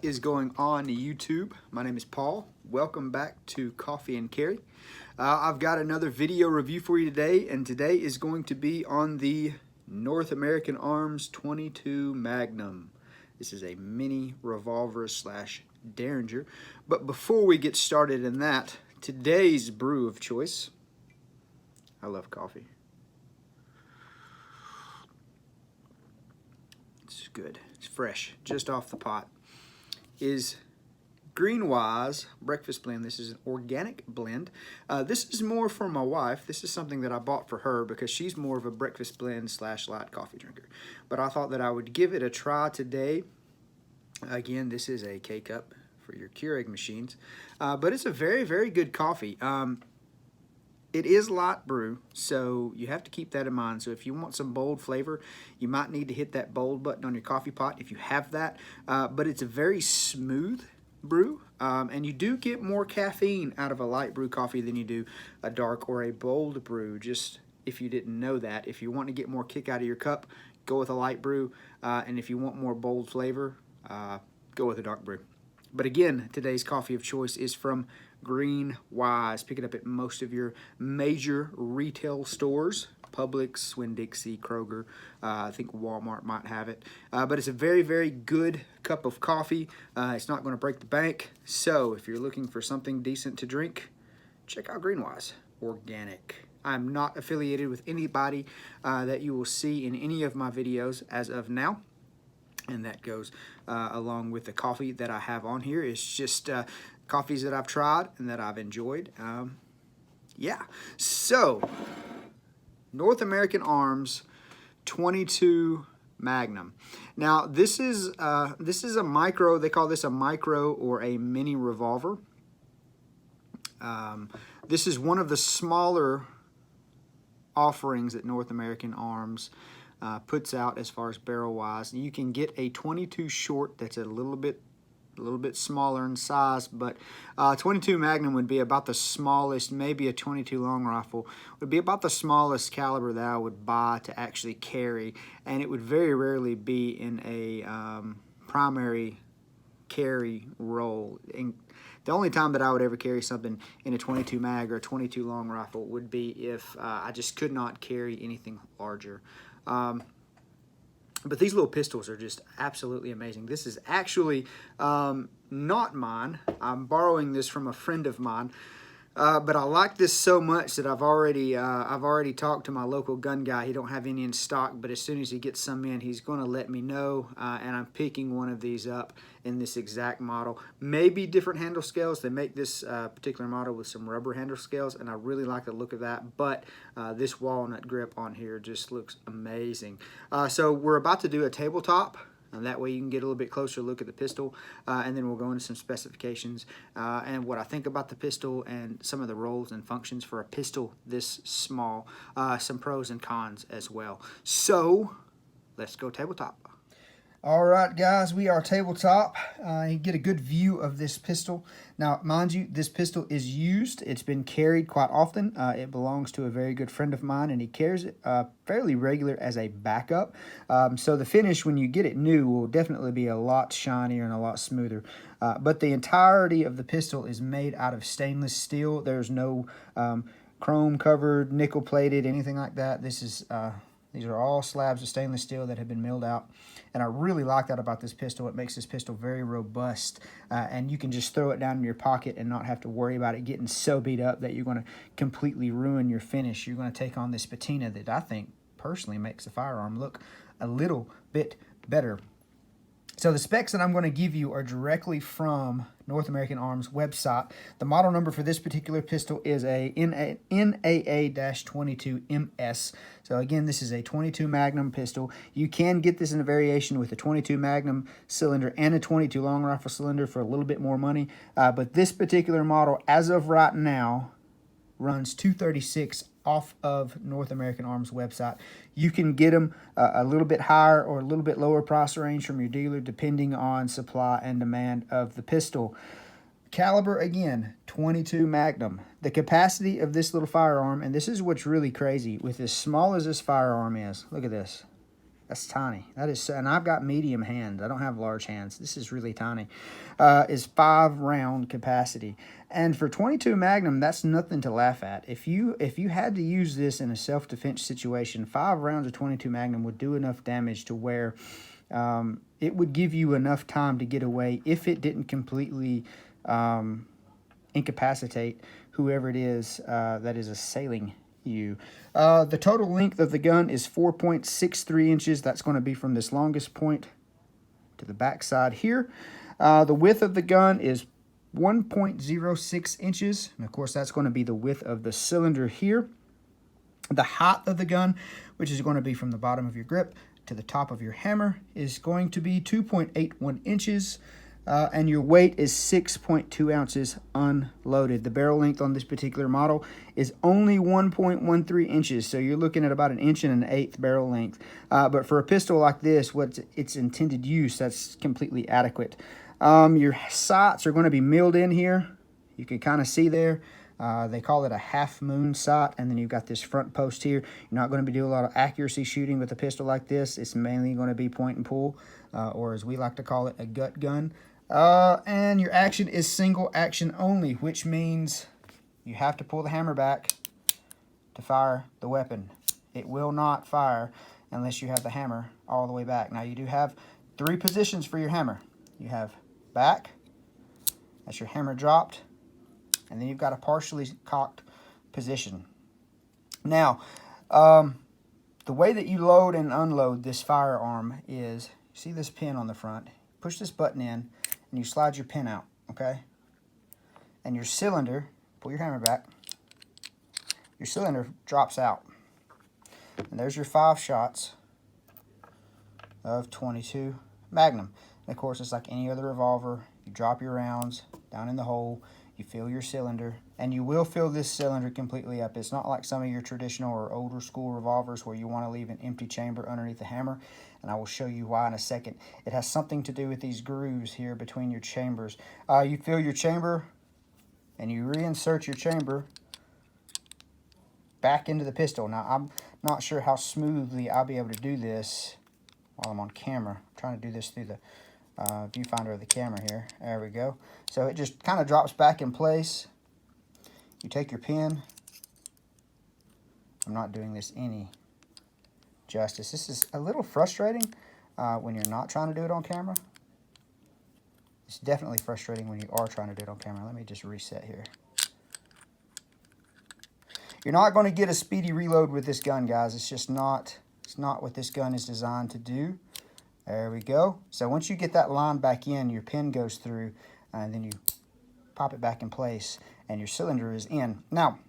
is going on YouTube? My name is Paul. Welcome back to Coffee and Carry. I've got another video review for you today, and today is going to be on the North American Arms 22 Magnum. This is a mini revolver slash Derringer. But before we get started in that, today's brew of choice, I love coffee. It's good. It's fresh, just off the pot. Is Greenwise Breakfast Blend. This is an organic blend. This is more for my wife. This is something that I bought for her because she's more of a breakfast blend slash light coffee drinker. But I thought that I would give it a try today. Again, this is a K-Cup for your Keurig machines. But it's a very, very good coffee. It is light brew, so you have to keep that in mind. So if you want some bold flavor, you might need to hit that bold button on your coffee pot if you have that. But it's a very smooth brew, and you do get more caffeine out of a light brew coffee than you do a dark or a bold brew, just if you didn't know that. If you want to get more kick out of your cup, go with a light brew, and if you want more bold flavor, go with a dark brew. But again, today's coffee of choice is from Greenwise. Pick it up at most of your major retail stores. Publix, Winn-Dixie, Kroger. I think Walmart might have it. But it's a very, very good cup of coffee. It's not going to break the bank. So if you're looking for something decent to drink, check out Greenwise Organic. I'm not affiliated with anybody that you will see in any of my videos as of now. And that goes along with the coffee that I have on here. It's just coffees that I've tried and that I've enjoyed. Yeah, so North American Arms 22 Magnum. Now this is a micro. They call this a micro or a mini revolver. This is one of the smaller offerings that North American Arms puts out as far as barrel wise. You can get a 22 short that's a little bit smaller in size, but 22 Magnum would be about the smallest. Maybe a 22 long rifle would be about the smallest caliber that I would buy to actually carry, and it would very rarely be in a primary carry role. And the only time that I would ever carry something in a 22 mag or a 22 long rifle would be if I just could not carry anything larger. But these little pistols are just absolutely amazing. This is actually not mine. I'm borrowing this from a friend of mine. But I like this so much that I've already talked to my local gun guy. He don't have any in stock, but as soon as he gets some in, he's going to let me know. And I'm picking one of these up in this exact model. Maybe different handle scales. They make this particular model with some rubber handle scales, and I really like the look of that. But this walnut grip on here just looks amazing. So we're about to do a tabletop. And that way you can get a little bit closer look at the pistol, and then we'll go into some specifications and what I think about the pistol and some of the roles and functions for a pistol this small, some pros and cons as well. So let's go tabletop. All right, guys, we are tabletop. You get a good view of this pistol. Now, mind you, this pistol is used. It's been carried quite often. It belongs to a very good friend of mine, and he carries it fairly regular as a backup. So the finish, when you get it new, will definitely be a lot shinier and a lot smoother. But the entirety of the pistol is made out of stainless steel. There's no chrome-covered, nickel-plated, anything like that. This is... These are all slabs of stainless steel that have been milled out, and I really like that about this pistol. It makes this pistol very robust, and you can just throw it down in your pocket and not have to worry about it getting so beat up that you're going to completely ruin your finish. You're going to take on this patina that I think personally makes the firearm look a little bit better. So the specs that I'm going to give you are directly from North American Arms website. The model number for this particular pistol is a NAA-22MS. So again, this is a 22 Magnum pistol. You can get this in a variation with a 22 Magnum cylinder and a 22 long rifle cylinder for a little bit more money. But this particular model, as of right now, runs $236 off of North American Arms website. You can get them a little bit higher or a little bit lower price range from your dealer depending on supply and demand of the pistol. Caliber, again, 22 Magnum. The capacity of this little firearm, and this is what's really crazy, with as small as this firearm is, look at this. That's tiny. That is, and I've got medium hands. I don't have large hands. This is really tiny. Is 5-round capacity, and for 22 Magnum, that's nothing to laugh at. If you had to use this in a self-defense situation, 5 rounds of 22 Magnum would do enough damage to where it would give you enough time to get away if it didn't completely incapacitate whoever it is that is assailing you. The total length of the gun is 4.63 inches. That's going to be from this longest point to the back side here. The width of the gun is 1.06 inches. And of course, that's going to be the width of the cylinder here. The height of the gun, which is going to be from the bottom of your grip to the top of your hammer, is going to be 2.81 inches. And your weight is 6.2 ounces unloaded. The barrel length on this particular model is only 1.13 inches, so you're looking at about 1 1/8 barrel length. But for a pistol like this, what's its intended use, that's completely adequate. Your sights are going to be milled in here. You can kind of see there. They call it a half moon sight, and then you've got this front post here. You're not going to be doing a lot of accuracy shooting with a pistol like this. It's mainly going to be point and pull, or as we like to call it, a gut gun. And your action is single action only, which means you have to pull the hammer back to fire the weapon. It will not fire unless you have the hammer all the way back. Now, you do have 3 positions for your hammer. You have back, that's your hammer dropped, and then you've got a partially cocked position. Now, the way that you load and unload this firearm is, you see this pin on the front, push this button in, and you slide your pin out, okay? And your cylinder, pull your hammer back, your cylinder drops out. And there's your 5 shots of 22 Magnum. And of course, it's like any other revolver. You drop your rounds down in the hole, you fill your cylinder, and you will fill this cylinder completely up. It's not like some of your traditional or older school revolvers where you want to leave an empty chamber underneath the hammer, and I will show you why in a second. It has something to do with these grooves here between your chambers. You fill your chamber, and you reinsert your chamber back into the pistol. Now, I'm not sure how smoothly I'll be able to do this while I'm on camera. I'm trying to do this through the viewfinder of the camera here. There we go. So it just kind of drops back in place. You take your pin. I'm not doing this any justice. This is a little frustrating when you're not trying to do it on camera. It's definitely frustrating when you are trying to do it on camera. Let me just reset here. You're not going to get a speedy reload with this gun, guys. It's just not, it's not what this gun is designed to do. There we go. So once you get that line back in, your pin goes through, and then you pop it back in place, and your cylinder is in. Now,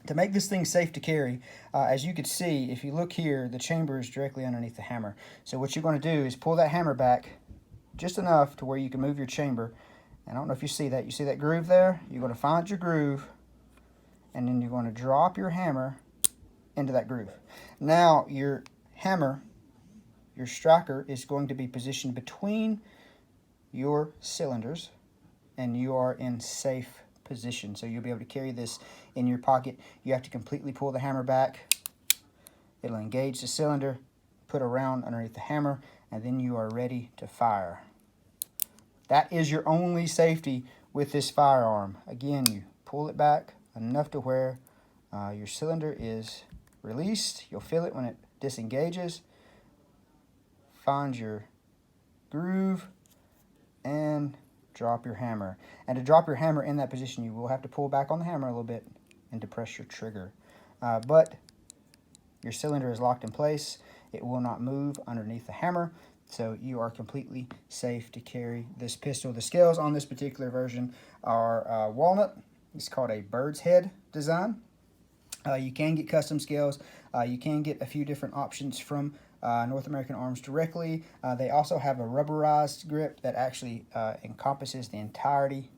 to make this thing safe to carry, as you can see, if you look here, the chamber is directly underneath the hammer. So what you're going to do is pull that hammer back just enough to where you can move your chamber. And I don't know if you see that. You see that groove there? You're going to find your groove, and then you're going to drop your hammer into that groove. Now, your hammer, your striker, is going to be positioned between your cylinders, and you are in safe position. So you'll be able to carry this in your pocket. You have to completely pull the hammer back. It'll engage the cylinder, put a round underneath the hammer, and then you are ready to fire. That is your only safety with this firearm. Again, you pull it back enough to where your cylinder is released. You'll feel it when it disengages. Find your groove and drop your hammer. And to drop your hammer in that position, you will have to pull back on the hammer a little bit and depress your trigger. But your cylinder is locked in place. It will not move underneath the hammer, so you are completely safe to carry this pistol. The scales on this particular version are walnut. It's called a bird's head design. You can get custom scales. You can get a few different options from North American Arms directly. They also have a rubberized grip that actually encompasses the entirety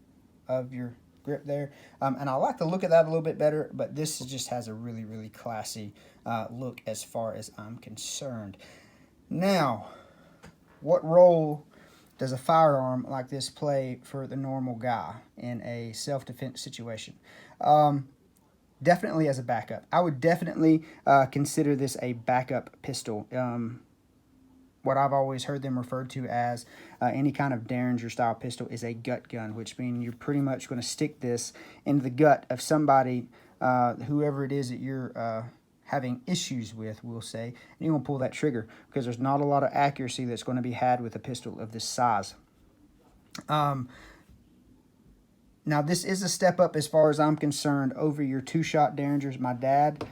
of your grip there. And I like the look of that a little bit better, but this just has a really, really classy look as far as I'm concerned. Now, what role does a firearm like this play for the normal guy in a self-defense situation? Definitely as a backup. I would definitely consider this a backup pistol. what I've always heard them referred to as any kind of Derringer style pistol is a gut gun, which means you're pretty much going to stick this into the gut of somebody, whoever it is that you're having issues with, we'll say, and you're going to pull that trigger because there's not a lot of accuracy that's going to be had with a pistol of this size. Now, this is a step up as far as I'm concerned over your 2-shot Derringers. My dad,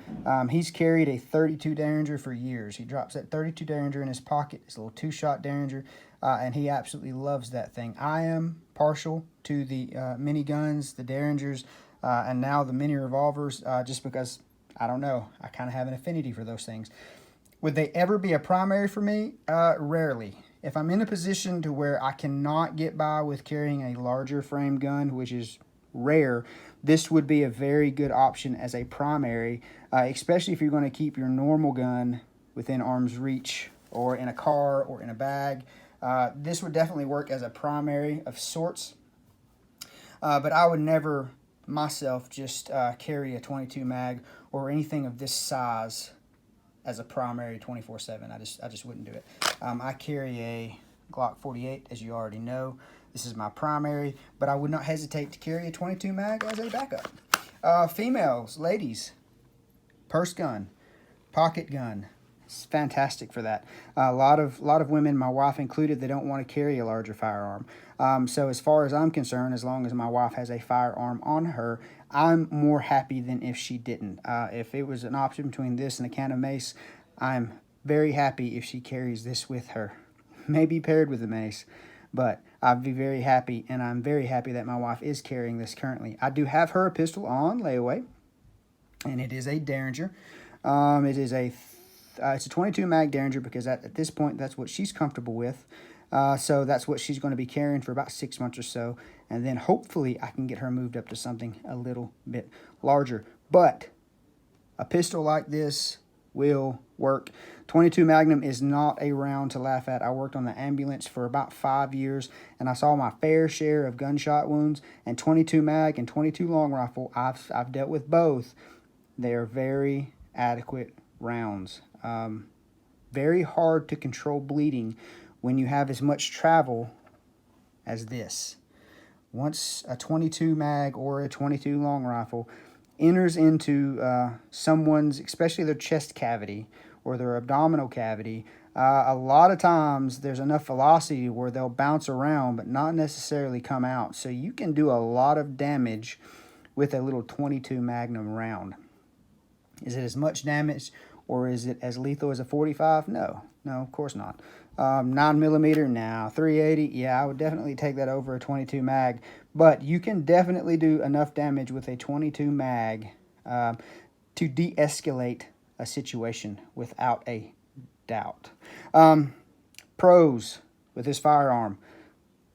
he's carried a 32 Derringer for years. He drops that 32 Derringer in his pocket, his little 2-shot Derringer, and he absolutely loves that thing. I am partial to the mini guns, the Derringers, and now the mini revolvers, just because, I don't know, I kind of have an affinity for those things. Would they ever be a primary for me? Rarely. If I'm in a position to where I cannot get by with carrying a larger frame gun, which is rare, this would be a very good option as a primary, especially if you're going to keep your normal gun within arm's reach or in a car or in a bag. This would definitely work as a primary of sorts, but I would never myself just carry a 22 mag or anything of this size as a primary 24/7. I just wouldn't do it. I carry a Glock 48, as you already know. This is my primary, but I would not hesitate to carry a 22 mag as a backup. Females, ladies, purse gun, pocket gun. It's fantastic for that. A lot of women, my wife included, they don't want to carry a larger firearm. So as far as I'm concerned, as long as my wife has a firearm on her, I'm more happy than if she didn't. If it was an option between this and a can of mace, I'm very happy if she carries this with her. Maybe paired with a mace, but I'd be very happy, and I'm very happy that my wife is carrying this currently. I do have her a pistol on layaway, and it is a Derringer. It's a 22 mag Derringer because at this point, that's what she's comfortable with. So that's what she's going to be carrying for about 6 months or so. And then hopefully I can get her moved up to something a little bit larger. But a pistol like this will work. 22 Magnum is not a round to laugh at. I worked on the ambulance for about 5 years, and I saw my fair share of gunshot wounds. And 22 mag and 22 long rifle, I've dealt with both. They are very adequate rounds. Very hard to control bleeding when you have as much travel as this. Once a 22 mag or a 22 long rifle enters into someone's, especially their chest cavity or their abdominal cavity, a lot of times there's enough velocity where they'll bounce around but not necessarily come out. So you can do a lot of damage with a little 22 Magnum round. Is it as much damage or is it as lethal as a 45? No, of course not. 9mm, now 380, yeah, I would definitely take that over a 22 mag, but you can definitely do enough damage with a 22 mag to de-escalate a situation without a doubt. Pros with this firearm,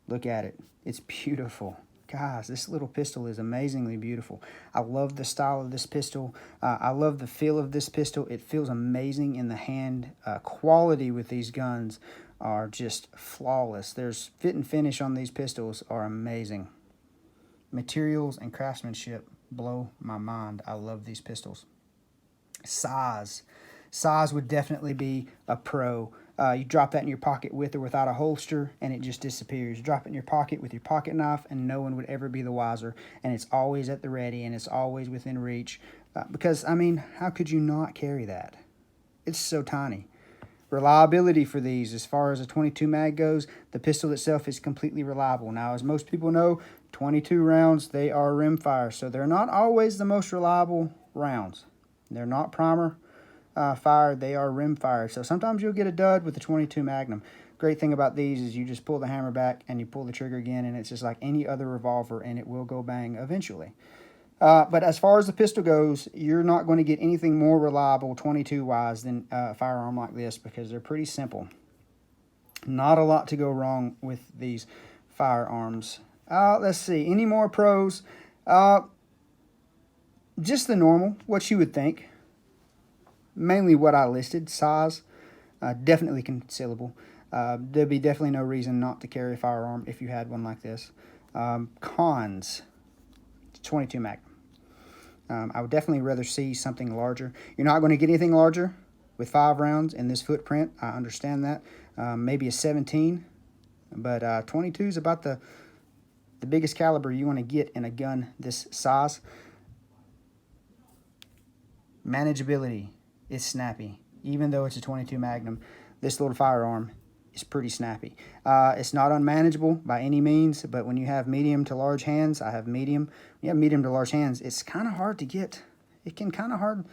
look at it. It's beautiful. Guys, this little pistol is amazingly beautiful. I love the style of this pistol. I love the feel of this pistol. It feels amazing in the hand. Quality with these guns are just flawless. There's fit and finish on these pistols are amazing. Materials and craftsmanship blow my mind. I love these pistols. Size would definitely be a pro. You drop that in your pocket with or without a holster, and it just disappears. You drop it in your pocket with your pocket knife, and no one would ever be the wiser. And it's always at the ready, and it's always within reach. Because, I mean, how could you not carry that? It's so tiny. Reliability for these, as far as a 22 mag goes, the pistol itself is completely reliable. Now, as most people know, 22 rounds, they are rimfire, so they're not always the most reliable rounds. They're not primer fired, they are rim fired. So sometimes you'll get a dud with the 22 Magnum. Great thing about these is you just pull the hammer back and you pull the trigger again, and it's just like any other revolver, and it will go bang eventually. But as far as the pistol goes, you're not going to get anything more reliable 22 wise than a firearm like this, because they're pretty simple. Not a lot to go wrong with these firearms. Let's see, any more pros? Just the normal, what you would think. Mainly what I listed. Size, definitely concealable. There'd be definitely no reason not to carry a firearm if you had one like this. Cons, 22 mag. I would definitely rather see something larger. You're not going to get anything larger with 5 rounds in this footprint. I understand that. maybe a 17, but 22 is about the biggest caliber you want to get in a gun this size. Manageability is snappy. Even though it's a 22 Magnum, this little firearm is pretty snappy. It's not unmanageable by any means, but when you have medium to large hands, I have medium. When you have medium to large hands, it's kind of hard to get. It can kind of hard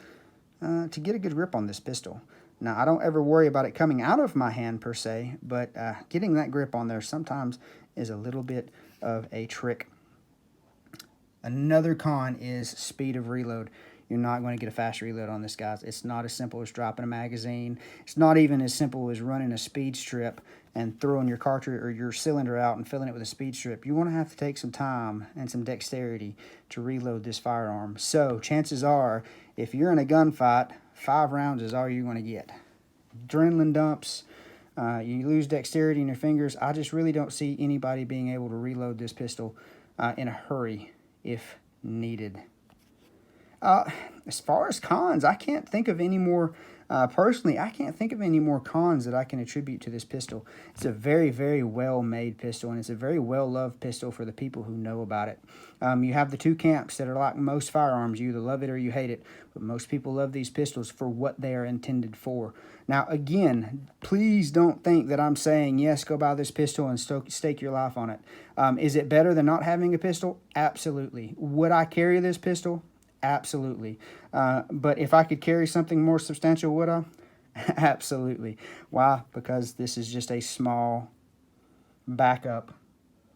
to get a good grip on this pistol. Now, I don't ever worry about it coming out of my hand per se, but getting that grip on there sometimes is a little bit of a trick. Another con is speed of reload. You're not going to get a fast reload on this, guys. It's not as simple as dropping a magazine. It's not even as simple as running a speed strip and throwing your cartridge or your cylinder out and filling it with a speed strip. You want to have to take some time and some dexterity to reload this firearm. So chances are, if you're in a gunfight, 5 rounds is all you're going to get. Adrenaline dumps, you lose dexterity in your fingers. I just really don't see anybody being able to reload this pistol in a hurry if needed. As far as cons, I can't think of any more, personally, I can't think of any more cons that I can attribute to this pistol. It's a very, very well-made pistol, and it's a very well-loved pistol for the people who know about it. You have the two camps that are like most firearms. You either love it or you hate it, but most people love these pistols for what they are intended for. Now, again, please don't think that I'm saying, yes, go buy this pistol and stake your life on it. Is it better than not having a pistol? Absolutely. Would I carry this pistol? Absolutely. But if I could carry something more substantial, would I? Absolutely. Why? Because this is just a small backup,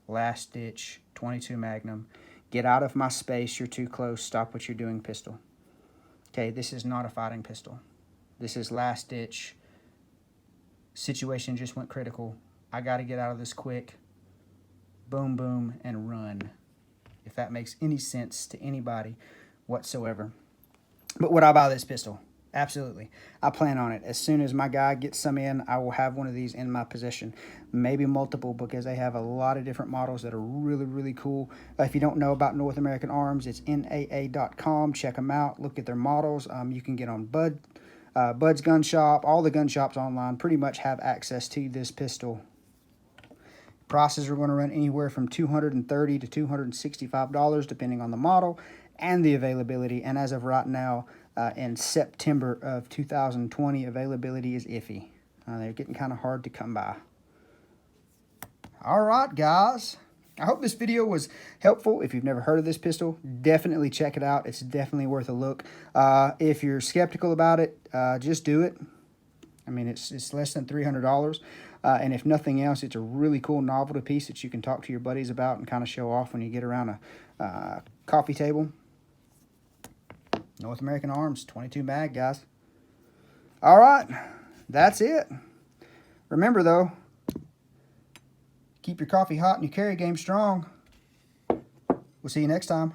last-ditch 22 Magnum. Get out of my space. You're too close. Stop what you're doing, pistol. Okay, this is not a fighting pistol. This is last-ditch. Situation just went critical. I got to get out of this quick. Boom, boom, and run. If that makes any sense to anybody whatsoever. But would I buy this pistol? Absolutely. I plan on it. As soon as my guy gets some in, I will have one of these in my possession. Maybe multiple, because they have a lot of different models that are really, really cool. If you don't know about North American Arms, it's NAA.com. Check them out. Look at their models. You can get on Bud's Gun Shop. All the gun shops online pretty much have access to this pistol. Prices are going to run anywhere from $230 to $265, depending on the model and the availability. And as of right now, in September of 2020, availability is iffy. They're getting kind of hard to come by. All right, guys. I hope this video was helpful. If you've never heard of this pistol, definitely check it out. It's definitely worth a look. If you're skeptical about it, just do it. I mean, it's less than $300. And if nothing else, it's a really cool novelty piece that you can talk to your buddies about and kind of show off when you get around a coffee table. North American Arms, 22 mag, guys. All right, that's it. Remember, though, keep your coffee hot and your carry game strong. We'll see you next time.